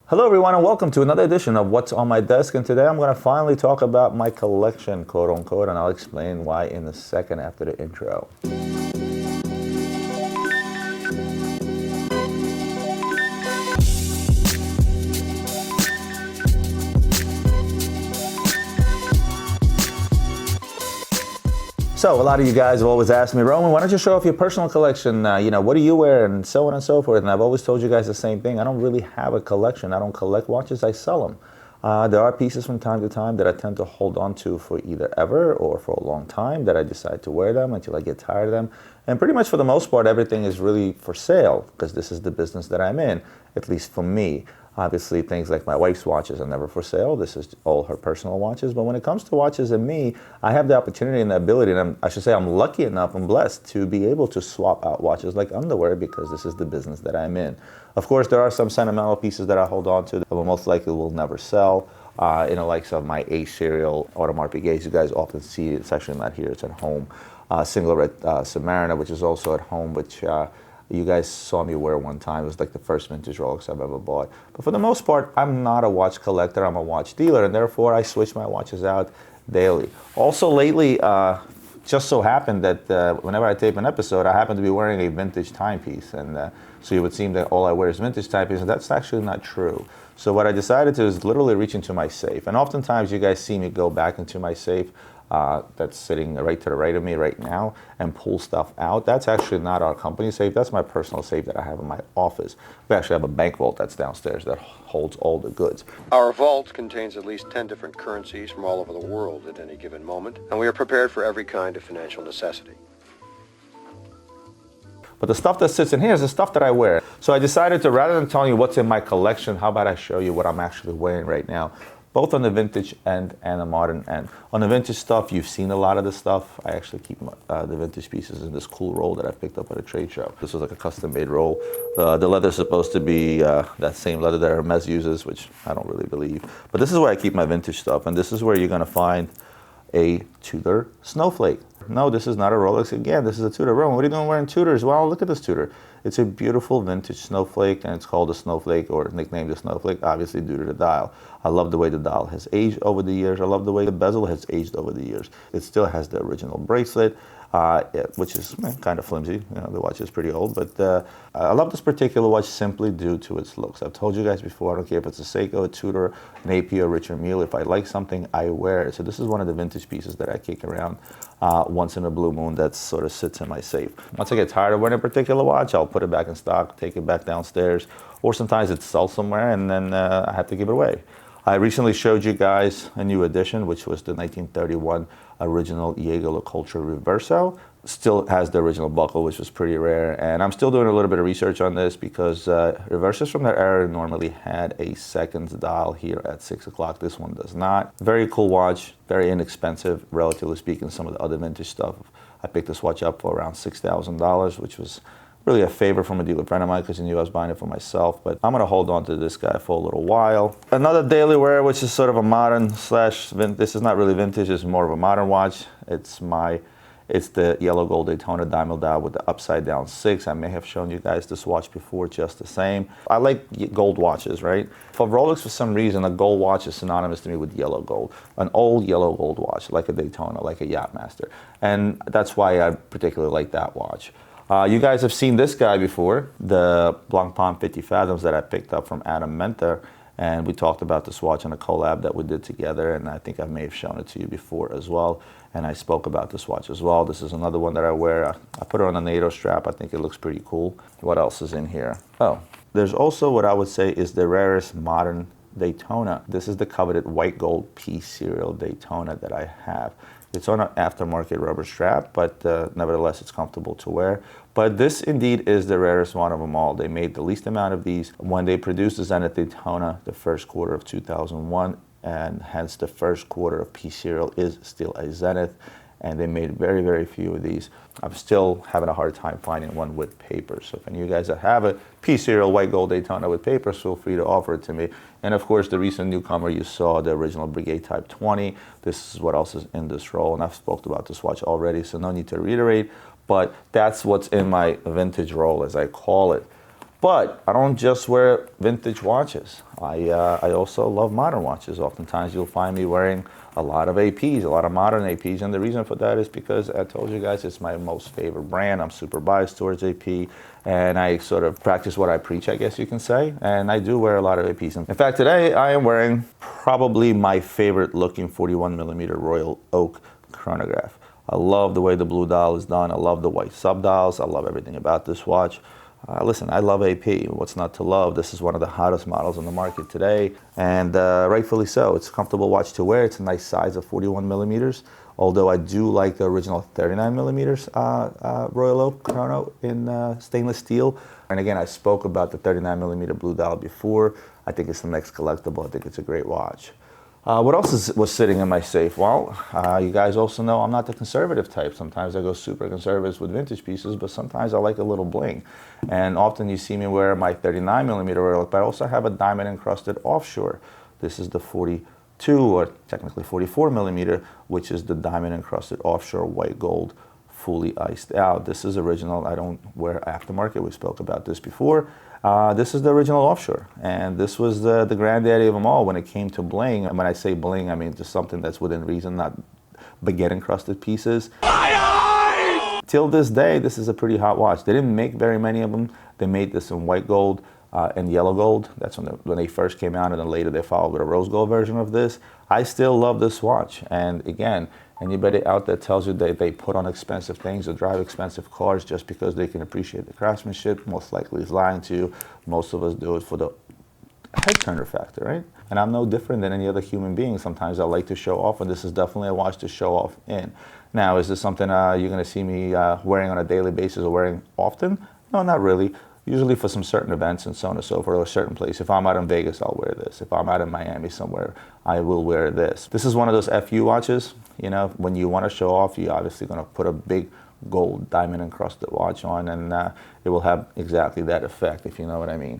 Hello everyone and welcome to another edition of What's on My Desk, and today I'm going to finally talk about my collection, quote unquote, and I'll explain why in a second after the intro. So a lot of you guys have always asked me, Roman, why don't you show off your personal collection? What do you wear, and so on and so forth. And I've always told you guys the same thing. I don't really have a collection. I don't collect watches. I sell them. There are pieces from time to time that I tend to hold on to for either ever or for a long time that I decide to wear them until I get tired of them. And pretty much for the most part, everything is really for sale because this is the business that I'm in, at least for me. Obviously, things like my wife's watches are never for sale. This is all her personal watches. But when it comes to watches and me, I have the opportunity and the ability, and I'm lucky enough and blessed to be able to swap out watches like underwear because this is the business that I'm in. Of course, there are some sentimental pieces that I hold on to that will most likely will never sell. In the likes of my A serial Audemars Piguets, you guys often see it. It's actually not here, it's at home. Single Red Submariner, which is also at home, which you guys saw me wear one time. It was like the first vintage Rolex I've ever bought. But for the most part, I'm not a watch collector, I'm a watch dealer, and therefore I switch my watches out daily. Also lately, just so happened that whenever I tape an episode, I happen to be wearing a vintage timepiece. And so it would seem that all I wear is vintage timepieces, and that's actually not true. So what I decided to is literally reach into my safe. And oftentimes you guys see me go back into my safe that's sitting right to the right of me right now and pull stuff out. That's actually not our company safe. That's my personal safe that I have in my office. We actually have a bank vault that's downstairs that holds all the goods. Our vault contains at least 10 different currencies from all over the world at any given moment, and we are prepared for every kind of financial necessity. But the stuff that sits in here is the stuff that I wear. So I decided to, rather than telling you what's in my collection, how about I show you what I'm actually wearing right now, both on the vintage end and the modern end. On the vintage stuff, you've seen a lot of the stuff. I actually keep the vintage pieces in this cool roll that I picked up at a trade show. This was like a custom-made roll. The leather's supposed to be that same leather that Hermes uses, which I don't really believe. But this is where I keep my vintage stuff, and this is where you're gonna find a Tudor Snowflake. No, this is not a Rolex. Again, this is a Tudor. Roman, what are you doing wearing Tudors? Well, look at this Tudor. It's a beautiful vintage Snowflake, and it's called a Snowflake, or nicknamed a Snowflake, obviously due to the dial. I love the way the dial has aged over the years. I love the way the bezel has aged over the years. It still has the original bracelet, which is kind of flimsy. The watch is pretty old, but I love this particular watch simply due to its looks. I've told you guys before, I don't care if it's a Seiko, a Tudor, an AP, or Richard Mille. If I like something, I wear it. So this is one of the vintage pieces that I kick around once in a blue moon that sort of sits in my safe. Once I get tired of wearing a particular watch, I'll put it back in stock, take it back downstairs, or sometimes it's sold somewhere and then I have to give it away. I recently showed you guys a new edition, which was the 1931 original Jaeger-Lecoultre Reverso. Still has the original buckle, which was pretty rare. And I'm still doing a little bit of research on this because Reversos from that era normally had a seconds dial here at 6 o'clock. This one does not. Very cool watch, very inexpensive, relatively speaking, some of the other vintage stuff. I picked this watch up for around $6,000, which was really a favor from a dealer friend of mine because he knew I was buying it for myself. But I'm going to hold on to this guy for a little while. Another daily wear, which is sort of a modern slash vintage. This is not really vintage, it's more of a modern watch. It's the yellow gold Daytona diamond dial with the upside down 6. I may have shown you guys this watch before just the same. I like gold watches, right? For Rolex, for some reason, a gold watch is synonymous to me with yellow gold. An old yellow gold watch, like a Daytona, like a Yachtmaster. And that's why I particularly like that watch. You guys have seen this guy before, the Blancpain 50 Fathoms that I picked up from Adam Mentor. And we talked about this watch on a collab that we did together, and I think I may have shown it to you before as well. And I spoke about this watch as well. This is another one that I wear. I put it on a NATO strap. I think it looks pretty cool. What else is in here? Oh, there's also what I would say is the rarest modern Daytona. This is the coveted white gold P serial Daytona that I have. It's on an aftermarket rubber strap, but nevertheless, it's comfortable to wear. But this indeed is the rarest one of them all. They made the least amount of these when they produced the Zenith Daytona the first quarter of 2001, and hence the first quarter of P serial is still a Zenith. And they made very, very few of these. I'm still having a hard time finding one with papers. So if any of you guys that have a P serial white gold Daytona with papers, feel free to offer it to me. And of course, the recent newcomer you saw, the original Breguet Type 20. This is what else is in this roll. And I've spoke about this watch already, so no need to reiterate. But that's what's in my vintage roll, as I call it. But I don't just wear vintage watches. I also love modern watches. Oftentimes you'll find me wearing a lot of APs, a lot of modern APs. And the reason for that is because I told you guys it's my most favorite brand. I'm super biased towards AP. And I sort of practice what I preach, I guess you can say. And I do wear a lot of APs. In fact, today I am wearing probably my favorite looking 41 millimeter Royal Oak chronograph. I love the way the blue dial is done. I love the white sub dials. I love everything about this watch. Listen, I love AP. What's not to love? This is one of the hottest models on the market today, and rightfully so. It's a comfortable watch to wear. It's a nice size of 41 millimeters, although I do like the original 39 millimeters Royal Oak chrono in stainless steel. And again, I spoke about the 39 millimeter blue dial before. I think it's the next collectible. I think it's a great watch. What else was sitting in my safe? Well, you guys also know I'm not the conservative type. Sometimes I go super conservative with vintage pieces, but sometimes I like a little bling. And often you see me wear my 39 millimeter Royal Oak, but I also have a diamond encrusted Offshore. This is the 42, or technically 44 millimeter, which is the diamond encrusted Offshore white gold, fully iced out. This is original. I don't wear aftermarket. We spoke about this before. This is the original Offshore, and this was the granddaddy of them all when it came to bling. And when I say bling, I mean just something that's within reason, not baguette encrusted pieces. Till this day, this is a pretty hot watch. They didn't make very many of them. They made this in white gold and yellow gold. That's when they first came out, and then later they followed with a rose gold version of this. I still love this watch, and again, anybody out there tells you that they put on expensive things or drive expensive cars just because they can appreciate the craftsmanship, most likely is lying to you. Most of us do it for the head turner factor, right? And I'm no different than any other human being. Sometimes I like to show off, and this is definitely a watch to show off in. Now, is this something you're going to see me wearing on a daily basis or wearing often? No, not really. Usually for some certain events and so on and so forth, or a certain place. If I'm out in Vegas, I'll wear this. If I'm out in Miami somewhere, I will wear this. This is one of those FU watches. You know, when you want to show off, you're obviously going to put a big gold diamond encrusted watch on, and it will have exactly that effect, if you know what I mean.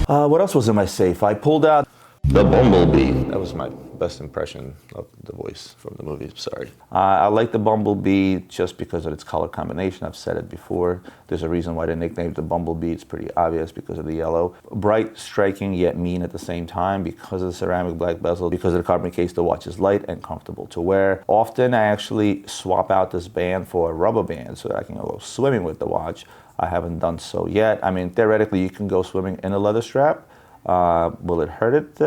What else was in my safe? I pulled out the Bumblebee. That was my best impression of the voice from the movie, sorry. I like the Bumblebee just because of its color combination. I've said it before. There's a reason why they nicknamed the Bumblebee. It's pretty obvious because of the yellow. Bright, striking, yet mean at the same time because of the ceramic black bezel. Because of the carbon case, the watch is light and comfortable to wear. Often I actually swap out this band for a rubber band so that I can go swimming with the watch. I haven't done so yet. I mean, theoretically, you can go swimming in a leather strap. Will it hurt it?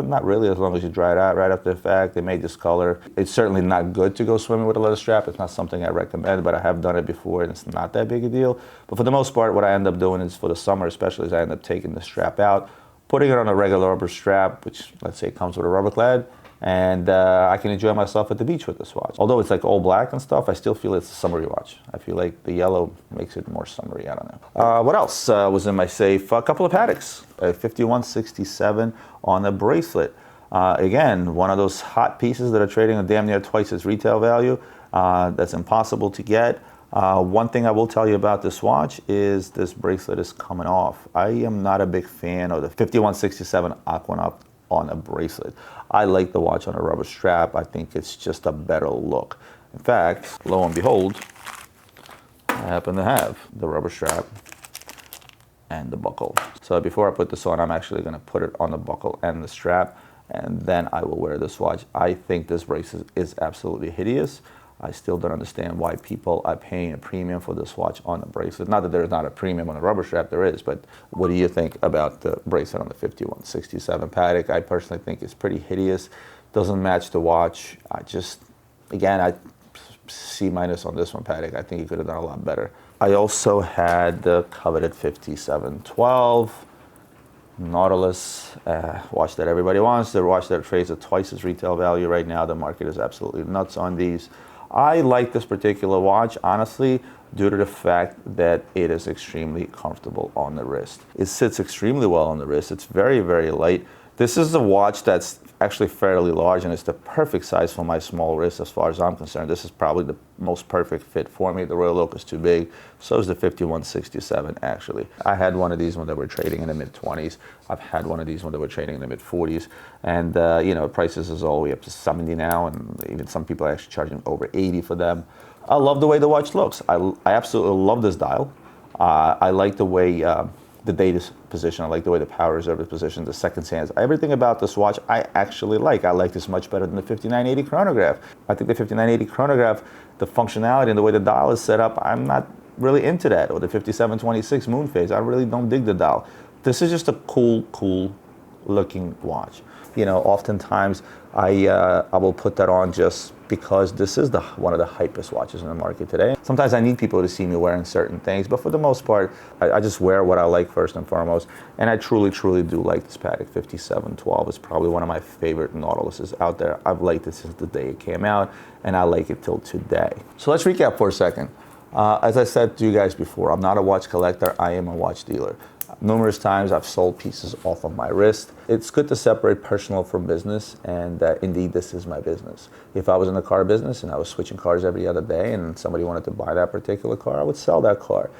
Not really, as long as you dry it out right after the fact. They made this color. It's certainly not good to go swimming with a leather strap. It's not something I recommend, but I have done it before, and it's not that big a deal. But for the most part, what I end up doing is for the summer especially, is I end up taking the strap out, putting it on a regular rubber strap, which let's say comes with a rubber clad, and I can enjoy myself at the beach with this watch. Although it's like all black and stuff, I still feel it's a summery watch. I feel like the yellow makes it more summery, I don't know. What else was in my safe? A couple of Patek's, a 5167 on a bracelet. Again, one of those hot pieces that are trading at damn near twice its retail value. That's impossible to get. One thing I will tell you about this watch is this bracelet is coming off. I am not a big fan of the 5167 Aquanaut on a bracelet. I like the watch on a rubber strap. I think it's just a better look. In fact, lo and behold, I happen to have the rubber strap and the buckle. So before I put this on, I'm actually going to put it on the buckle and the strap, and then I will wear this watch. I think this bracelet is absolutely hideous. I still don't understand why people are paying a premium for this watch on the bracelet. Not that there's not a premium on the rubber strap, there is, but what do you think about the bracelet on the 5167 Patek? I personally think it's pretty hideous. Doesn't match the watch. I C- on this one, Patek. I think you could have done a lot better. I also had the coveted 5712 Nautilus watch that everybody wants. The watch that trades at twice its retail value right now. The market is absolutely nuts on these. I like this particular watch, honestly, due to the fact that it is extremely comfortable on the wrist. It sits extremely well on the wrist. It's very, very light. This is a watch that's actually fairly large, and it's the perfect size for my small wrist as far as I'm concerned. This is probably the most perfect fit for me. The Royal Oak is too big. So is the 5167, actually. I had one of these when they were trading in the mid-20s. I've had one of these when they were trading in the mid-40s. And, prices is all the way up to 70 now, and even some people are actually charging over 80 for them. I love the way the watch looks. I absolutely love this dial. I like the way the date is positioned. I like the way the power reserve is positioned, the seconds hands. Everything about this watch I actually like. I like this much better than the 5980 chronograph. I think the 5980 chronograph, the functionality and the way the dial is set up, I'm not really into that. Or the 5726 moon phase, I really don't dig the dial. This is just a cool looking watch. You know, oftentimes I will put that on just because this is one of the hypest watches in the market today. Sometimes I need people to see me wearing certain things, but for the most part, I just wear what I like first and foremost. And I truly do like this Patek 5712. It's probably one of my favorite Nautiluses out there. I've liked it since the day it came out, and I like it till today. So let's recap for a second. As I said to you guys before, I'm not a watch collector, I am a watch dealer. Numerous times I've sold pieces off of my wrist. It's good to separate personal from business, and indeed this is my business. If I was in the car business and I was switching cars every other day and somebody wanted to buy that particular car, I would sell that car.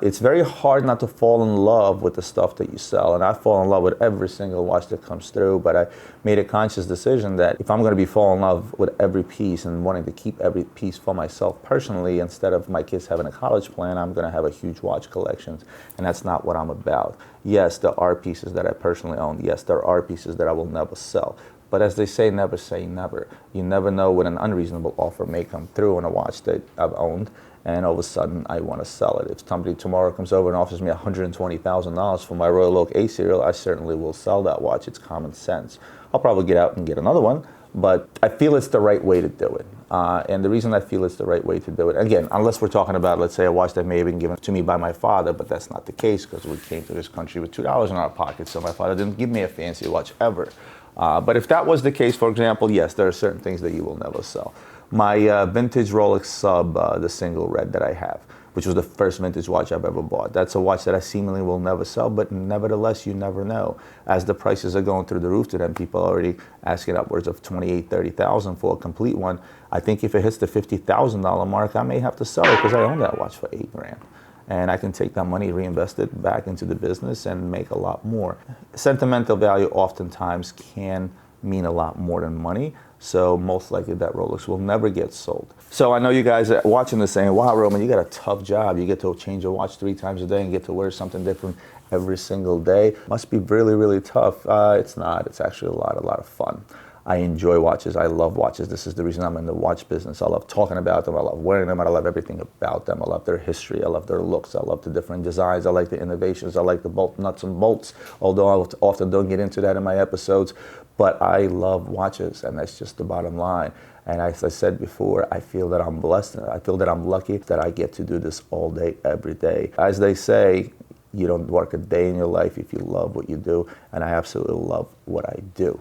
It's very hard not to fall in love with the stuff that you sell, and I fall in love with every single watch that comes through, but I made a conscious decision that if I'm going to be fall in love with every piece and wanting to keep every piece for myself personally, instead of my kids having a college plan, I'm going to have a huge watch collection, and that's not what I'm about. Yes, there are pieces that I personally own. Yes, there are pieces that I will never sell. But as they say never. You never know when an unreasonable offer may come through on a watch that I've owned, and all of a sudden I want to sell it. If somebody tomorrow comes over and offers me $120,000 for my Royal Oak A serial, I certainly will sell that watch. It's common sense. I'll probably get out and get another one, but I feel it's the right way to do it. And the reason I feel it's the right way to do it, again, unless we're talking about, let's say, a watch that may have been given to me by my father, but that's not the case because we came to this country with $2 in our pockets, so my father didn't give me a fancy watch ever. But if that was the case, for example, yes, there are certain things that you will never sell. My vintage Rolex Sub, the single red that I have, which was the first vintage watch I've ever bought. That's a watch that I seemingly will never sell, but nevertheless, you never know. As the prices are going through the roof to them, people are already asking upwards of $28,000, $30,000 for a complete one. I think if it hits the $50,000 mark, I may have to sell it because I own that watch for $8,000. And I can take that money, reinvest it back into the business and make a lot more. Sentimental value oftentimes can mean a lot more than money. So most likely that Rolex will never get sold. So I know you guys are watching this saying, wow, Roman, you got a tough job. You get to change your watch 3 times a day and get to wear something different every single day. Must be really tough. It's not. It's actually a lot of fun. I enjoy watches. I love watches. This is the reason I'm in the watch business. I love talking about them. I love wearing them. I love everything about them. I love their history. I love their looks. I love the different designs. I like the innovations. I like the nuts and bolts, although I often don't get into that in my episodes. But I love watches, and that's just the bottom line. And as I said before, I feel that I'm blessed. I feel that I'm lucky that I get to do this all day, every day. As they say, you don't work a day in your life if you love what you do, and I absolutely love what I do.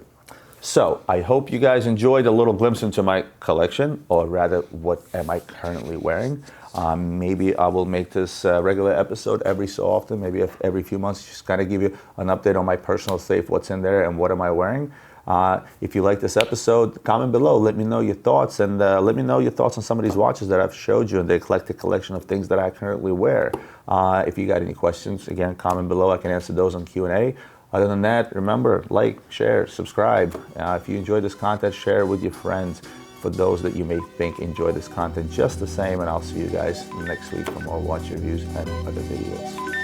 So I hope you guys enjoyed a little glimpse into my collection, or rather, what am I currently wearing. Maybe I will make this a regular episode every so often, maybe every few months, just kind of give you an update on my personal safe, what's in there and what am I wearing. If you like this episode, comment below, let me know your thoughts, and let me know your thoughts on some of these watches that I've showed you and the eclectic collection of things that I currently wear. If you got any questions, again, comment below. I can answer those on Q&A. Other than that, remember, like, share, subscribe. If you enjoy this content, share it with your friends. For those that you may think enjoy this content just the same, and I'll see you guys next week for more watch reviews and other videos.